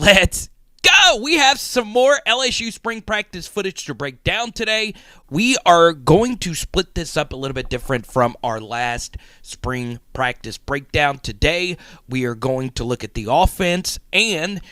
Let's go! We have some more LSU Spring Practice footage to break down today. We are going to split this up a little bit different from our last Spring Practice breakdown. Today, we are going to look at the offense, and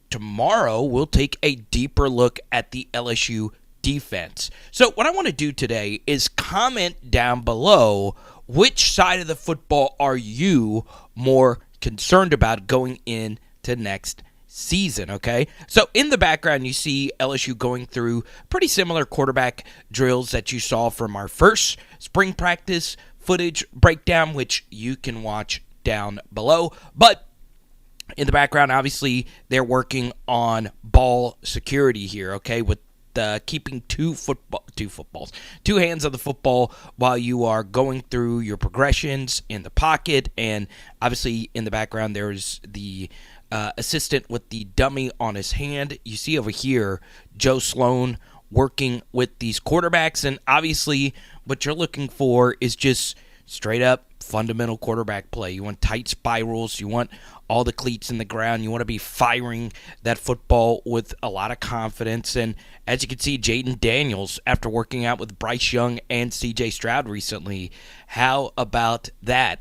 tomorrow, we'll take a deeper look at the LSU defense. So what I want to do today is comment down below which side of the football are you more concerned about going into next season, okay? So in the background, you see LSU going through pretty similar quarterback drills that you saw from our first spring practice footage breakdown, which you can watch down below. But in the background, obviously, they're working on ball security here, okay, with keeping two hands on the football while you are going through your progressions in the pocket. And obviously, in the background, there's the assistant with the dummy on his hand. You see over here, Joe Sloan working with these quarterbacks. And obviously, what you're looking for is just straight up fundamental quarterback play. You want tight spirals. You want all the cleats in the ground. You want to be firing that football with a lot of confidence. And as you can see, Jaden Daniels, after working out with Bryce Young and C.J. Stroud recently, how about that?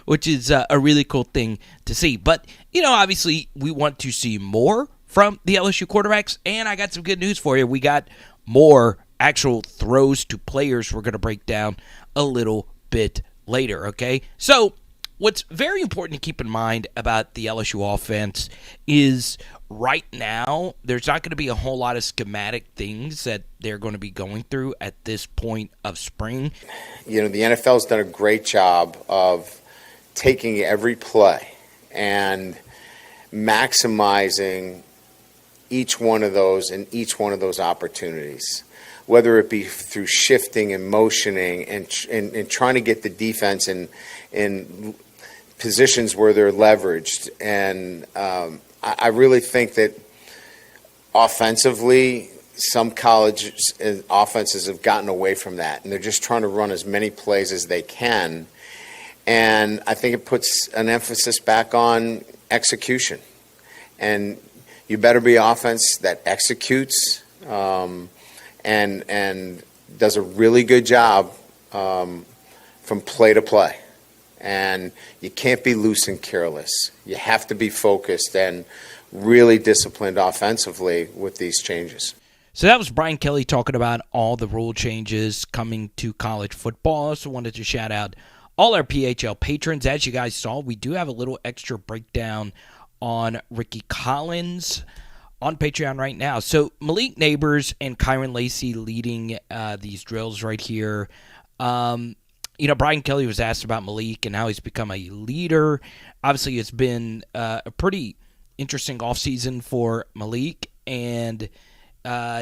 Which is a really cool thing to see. But, obviously, we want to see more from the LSU quarterbacks. And I got some good news for you. We got more actual throws to players we're going to break down a little bit later, okay? So what's very important to keep in mind about the LSU offense is right now there's not going to be a whole lot of schematic things that they're going to be going through at this point of spring. The NFL's done a great job of taking every play and maximizing each one of those and each one of those opportunities, whether it be through shifting and motioning and trying to get the defense in positions where they're leveraged. And I really think that offensively, some college offenses have gotten away from that, and they're just trying to run as many plays as they can. And I think it puts an emphasis back on execution. And you better be offense that executes and does a really good job from play to play. And you can't be loose and careless. You have to be focused and really disciplined offensively with these changes. So that was Brian Kelly talking about all the rule changes coming to college football. I also wanted to shout out all our PHL patrons. As you guys saw, we do have a little extra breakdown on Ricky Collins on Patreon right now. So Malik Nabers and Kyron Lacey leading these drills right here. Brian Kelly was asked about Malik and how he's become a leader. Obviously, it's been a pretty interesting offseason for Malik, and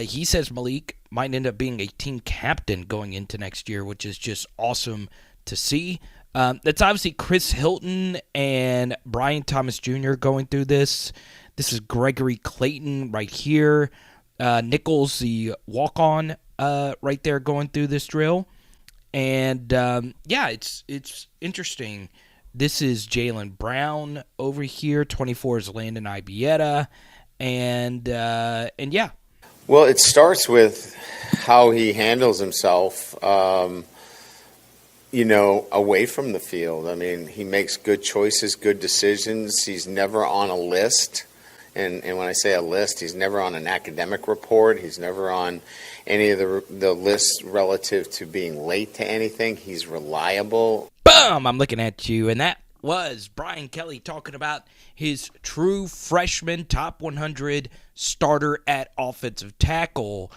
he says Malik might end up being a team captain going into next year, which is just awesome to see. That's obviously Chris Hilton and Brian Thomas Jr. going through this. This is Gregory Clayton right here. Nichols, the walk-on right there going through this drill. And, it's interesting. This is Jalen Brown over here. 24 is Landon Ibieta. And yeah. Well, it starts with how he handles himself, away from the field. I mean, he makes good choices, good decisions. He's never on a list. And when I say a list, he's never on an academic report. He's never on any of the lists relative to being late to anything. He's reliable. Boom! I'm looking at you. And that was Brian Kelly talking about his true freshman top 100 starter at offensive tackle,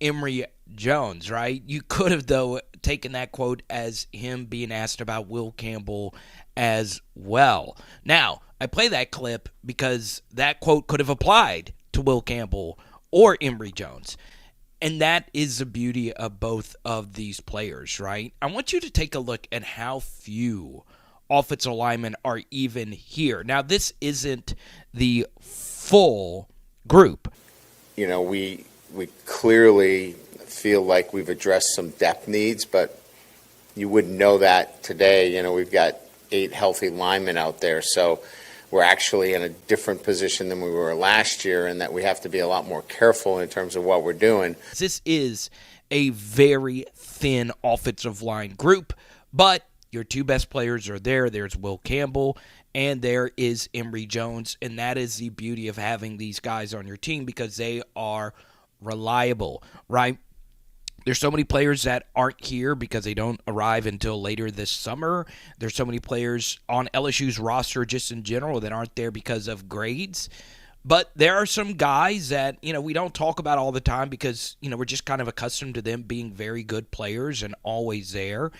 Emery Jones, right? You could have, though, taken that quote as him being asked about Will Campbell as well. Now, I play that clip because that quote could have applied to Will Campbell or Emery Jones. And that is the beauty of both of these players, right? I want you to take a look at how few offensive linemen are even here. Now, this isn't the full group. We clearly feel like we've addressed some depth needs, but you wouldn't know that today. We've got 8 healthy linemen out there. So we're actually in a different position than we were last year, and that we have to be a lot more careful in terms of what we're doing. This is a very thin offensive line group, but your two best players are there. There's Will Campbell and there is Emery Jones, and that is the beauty of having these guys on your team because they are reliable, right? There's so many players that aren't here because they don't arrive until later this summer. There's so many players on LSU's roster just in general that aren't there because of grades. But there are some guys that, we don't talk about all the time because, we're just kind of accustomed to them being very good players and always there.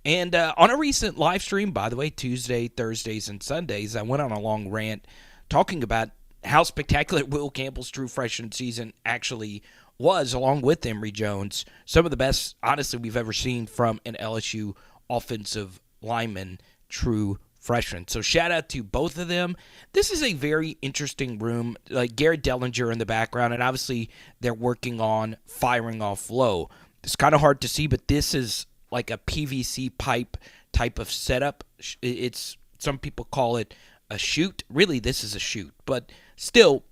And on a recent live stream, by the way, Tuesday, Thursdays, and Sundays, I went on a long rant talking about how spectacular Will Campbell's true freshman season actually was, along with Emery Jones. Some of the best, honestly, we've ever seen from an LSU offensive lineman, true freshman. So shout out to both of them. This is a very interesting room, like Garrett Dellinger in the background, and obviously they're working on firing off low. It's kind of hard to see, but this is like a PVC pipe type of setup. It's, some people call it a chute. Really, this is a chute, but still,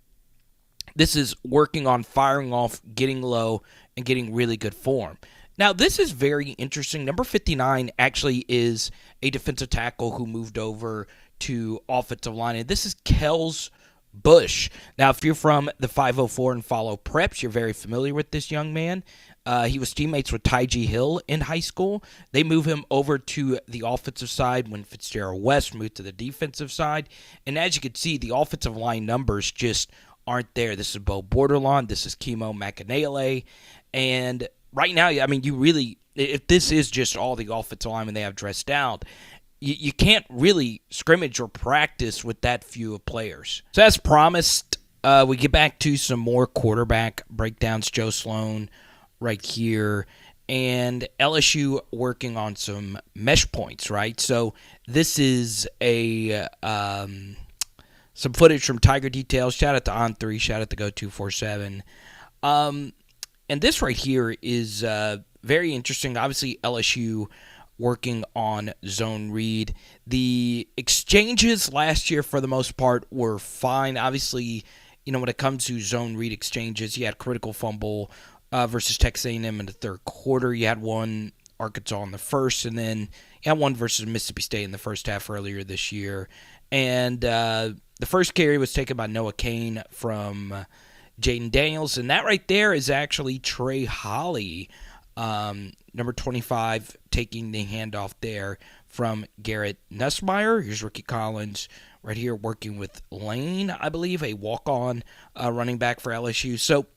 this is working on firing off, getting low, and getting really good form. Now, this is very interesting. Number 59 actually is a defensive tackle who moved over to offensive line, and this is Kels Bush. Now, if you're from the 504 and follow preps, you're very familiar with this young man. He was teammates with Ty'G Hill in high school. They move him over to the offensive side when Fitzgerald West moved to the defensive side. And as you can see, the offensive line numbers just aren't there. This is Bo Bordelon. This is Kimo Makanele. And right now, you really, if this is just all the offensive linemen they have dressed out, you can't really scrimmage or practice with that few of players. So as promised, we get back to some more quarterback breakdowns. Joe Sloan right here, and LSU working on some mesh points, right? So this is a some footage from Tiger Details. Shout out to On3, shout out to Go247. And this right here is very interesting. Obviously, LSU working on zone read. The exchanges last year, for the most part, were fine. Obviously, when it comes to zone read exchanges, you had critical fumble versus Texas A&M in the third quarter. You had one Arkansas in the first, and then you had one versus Mississippi State in the first half earlier this year. And the first carry was taken by Noah Kane from Jaden Daniels, and that right there is actually Trey Holly, number 25, taking the handoff there from Garrett Nussmeier. Here's Ricky Collins right here working with Lane, I believe, a walk-on running back for LSU. So,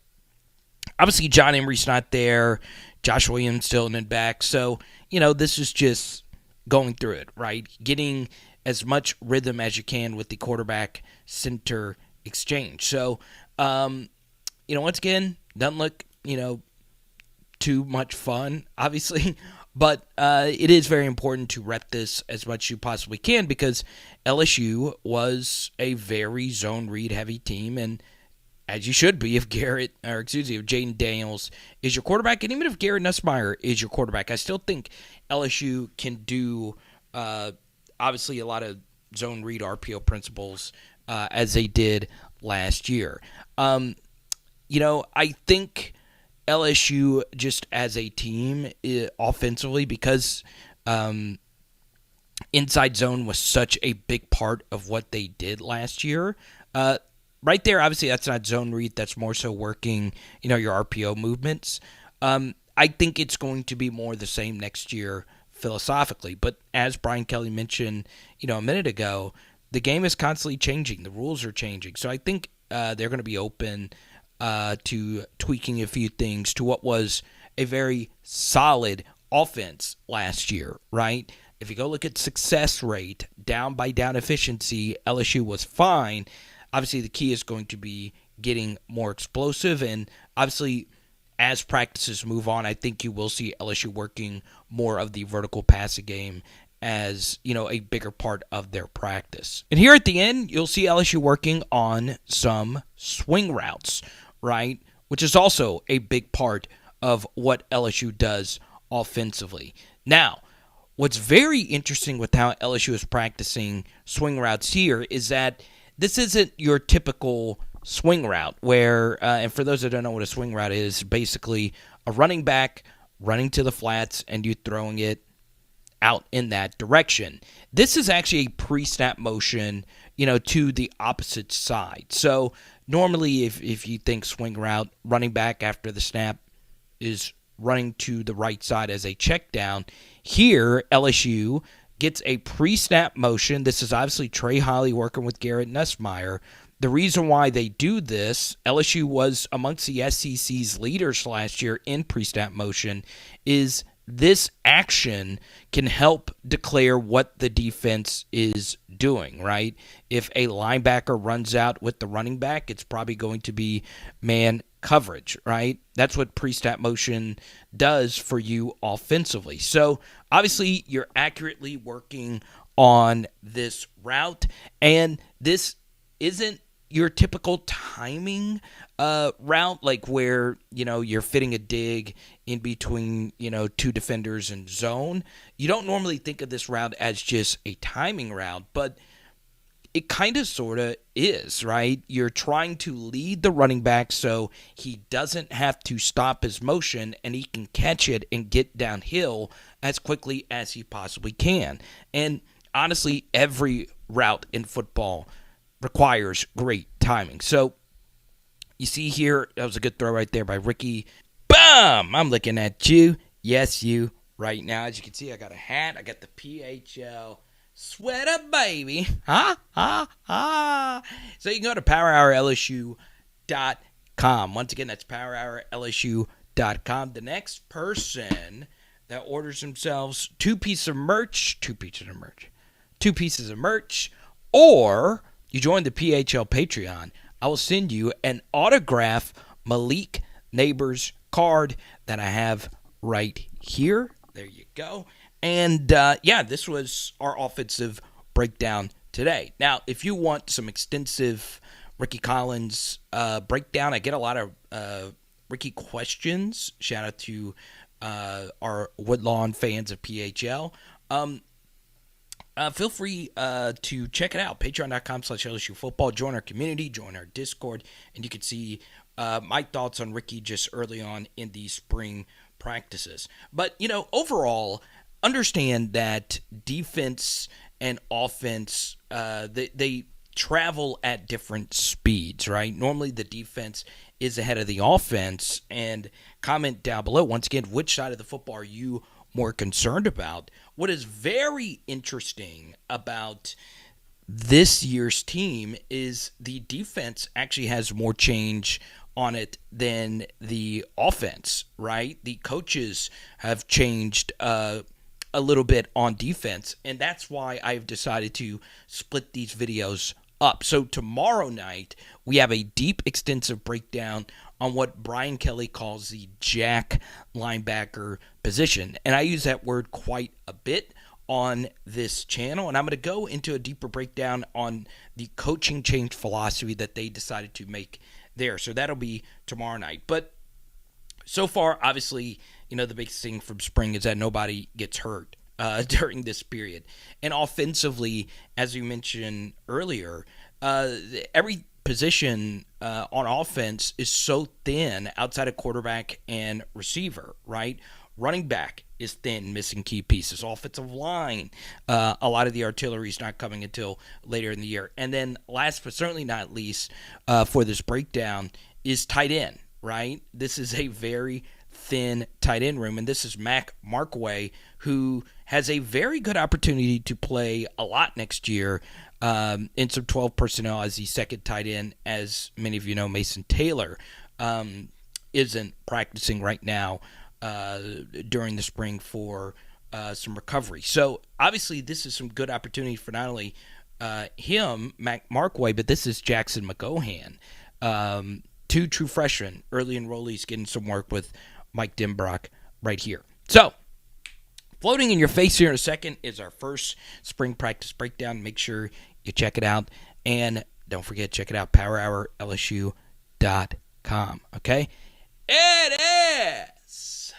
obviously, John Emery's not there. Josh Williams still in back. So, this is just going through it, right? Getting as much rhythm as you can with the quarterback center exchange. So, once again, doesn't look, too much fun, obviously. But it is very important to rep this as much as you possibly can because LSU was a very zone read heavy team, and as you should be if Jaden Daniels is your quarterback, and even if Garrett Nussmeier is your quarterback, I still think LSU can do obviously a lot of zone read RPO principles as they did last year. I think LSU just as a team offensively, because inside zone was such a big part of what they did last year. Right there, obviously, that's not zone read. That's more so working, your RPO movements. I think it's going to be more the same next year philosophically. But as Brian Kelly mentioned, a minute ago, the game is constantly changing. The rules are changing. So I think they're going to be open to tweaking a few things to what was a very solid offense last year, right? If you go look at success rate, down by down efficiency, LSU was fine. Obviously, the key is going to be getting more explosive, and obviously, as practices move on, I think you will see LSU working more of the vertical passing game as, a bigger part of their practice. And here at the end, you'll see LSU working on some swing routes, right? Which is also a big part of what LSU does offensively. Now, what's very interesting with how LSU is practicing swing routes here is that this isn't your typical swing route where, and for those that don't know what a swing route is, basically a running back running to the flats and you throwing it out in that direction. This is actually a pre-snap motion, to the opposite side. So normally if you think swing route, running back after the snap is running to the right side as a check down. Here, LSU gets a pre-snap motion. This is obviously Trey Holly working with Garrett Nussmeier. The reason why they do this, LSU was amongst the SEC's leaders last year in pre-snap motion, is this action can help declare what the defense is doing, right? If a linebacker runs out with the running back, it's probably going to be man coverage, right? That's what pre-snap motion does for you offensively. So obviously you're accurately working on this route, and this isn't your typical timing route, like where, you're fitting a dig in between, two defenders in zone. You don't normally think of this route as just a timing route, but it kind of sort of is, right? You're trying to lead the running back so he doesn't have to stop his motion and he can catch it and get downhill as quickly as he possibly can. And honestly, every route in football requires great timing. So you see here, that was a good throw right there by Rickie. Bam! I'm looking at you. Yes, you right now. As you can see, I got a hat. I got the PHL sweater, baby. Ha, ha, ha. So you can go to powerhourlsu.com. Once again, that's powerhourlsu.com. The next person that orders themselves two pieces of merch, or you join the PHL Patreon, I will send you an autograph MALIK NABERS card that I have right here. There you go. And, this was our offensive breakdown today. Now, if you want some extensive Rickie Collins breakdown, I get a lot of Rickie questions. Shout out to our Woodlawn fans of PHL. Feel free to check it out. Patreon.com/LSU football. Join our community, join our Discord, and you can see my thoughts on Rickie just early on in these spring practices. But, overall, understand that defense and offense, they travel at different speeds, right? Normally the defense is ahead of the offense. And comment down below, once again, which side of the football are you more concerned about? What is very interesting about this year's team is the defense actually has more change on it than the offense, right? The coaches have changed a little bit on defense, and that's why I've decided to split these videos up. So tomorrow night, we have a deep, extensive breakdown on what Brian Kelly calls the jack linebacker position. And I use that word quite a bit on this channel, and I'm going to go into a deeper breakdown on the coaching change philosophy that they decided to make there. So that'll be tomorrow night. But so far, obviously, the biggest thing from spring is that nobody gets hurt during this period. And offensively, as you mentioned earlier, every position on offense is so thin outside of quarterback and receiver, right? Running back is thin, missing key pieces. Offensive line, a lot of the artillery is not coming until later in the year. And then last but certainly not least for this breakdown is tight end, right? This is a very thin tight end room, and this is Mac Markway, who has a very good opportunity to play a lot next year in some 12 personnel as the second tight end. As many of you know, Mason Taylor isn't practicing right now during the spring for some recovery. So obviously this is some good opportunity for not only him, Mac Markway, but this is Jackson McGohan. Two true freshmen, early enrollees, getting some work with Mike Denbrock right here. So, floating in your face here in a second is our first spring practice breakdown. Make sure you check it out. And don't forget, check it out, powerhourlsu.com. Okay? It is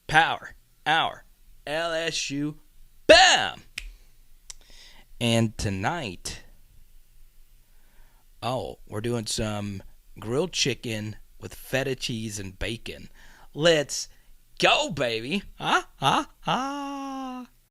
Power our LSU BAM! And tonight, we're doing some grilled chicken with feta cheese and bacon. Let's go, baby.